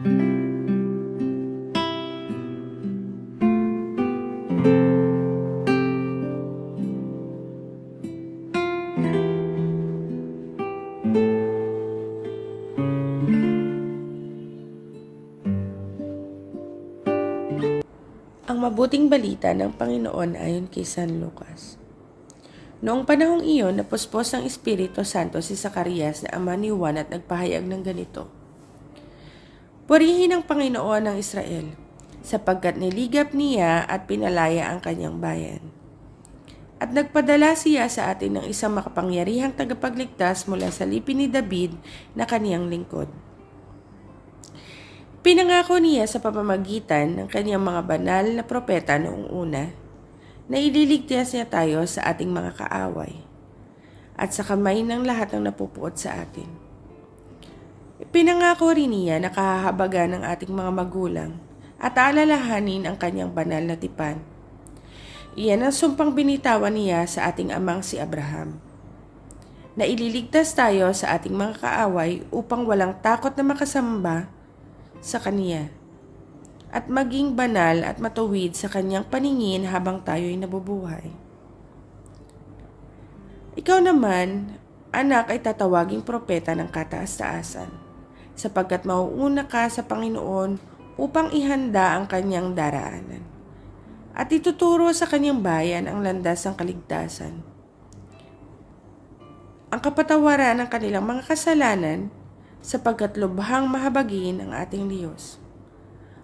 Ang mabuting balita ng Panginoon ayon kay San Lucas. Noong panahong iyon, napuspos ng Espiritu Santo si Zacarias na ama ni Juan at nagpahayag ng ganito: Purihin ang Panginoon ng Israel, sapagkat niligap niya at pinalaya ang kanyang bayan. At nagpadala siya sa atin ng isang makapangyarihang tagapagligtas mula sa lipi ni David na kaniyang lingkod. Pinangako niya sa pamamagitan ng kanyang mga banal na propeta noong una na ililigtas niya tayo sa ating mga kaaway at sa kamay ng lahat ng napupuot sa atin. Pinangako rin niya na kahahabagan ng ating mga magulang at aalalahanin ang kanyang banal na tipan. Iyan ang sumpang binitawan niya sa ating amang si Abraham, na ililigtas tayo sa ating mga kaaway upang walang takot na makasamba sa Kaniya at maging banal at matuwid sa Kanyang paningin habang tayo'y nabubuhay. Ikaw naman, anak, ay tatawaging propeta ng kataas-taasan, sapagkat mauuna ka sa Panginoon upang ihanda ang Kanyang daraanan at ituturo sa Kanyang bayan ang landas ng kaligtasan, ang kapatawaran ng kanilang mga kasalanan, sapagkat lubhang mahabagin ang ating Diyos.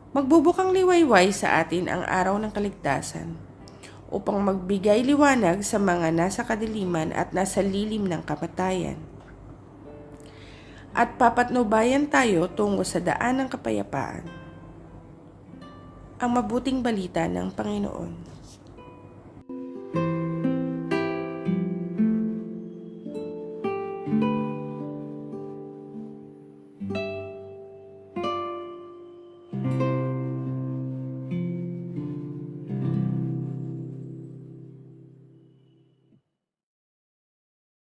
Magbubukang liwayway sa atin ang araw ng kaligtasan, upang magbigay liwanag sa mga nasa kadiliman at nasa lilim ng kamatayan. At papatnubayan tayo tungo sa daan ng kapayapaan. Ang mabuting balita ng Panginoon.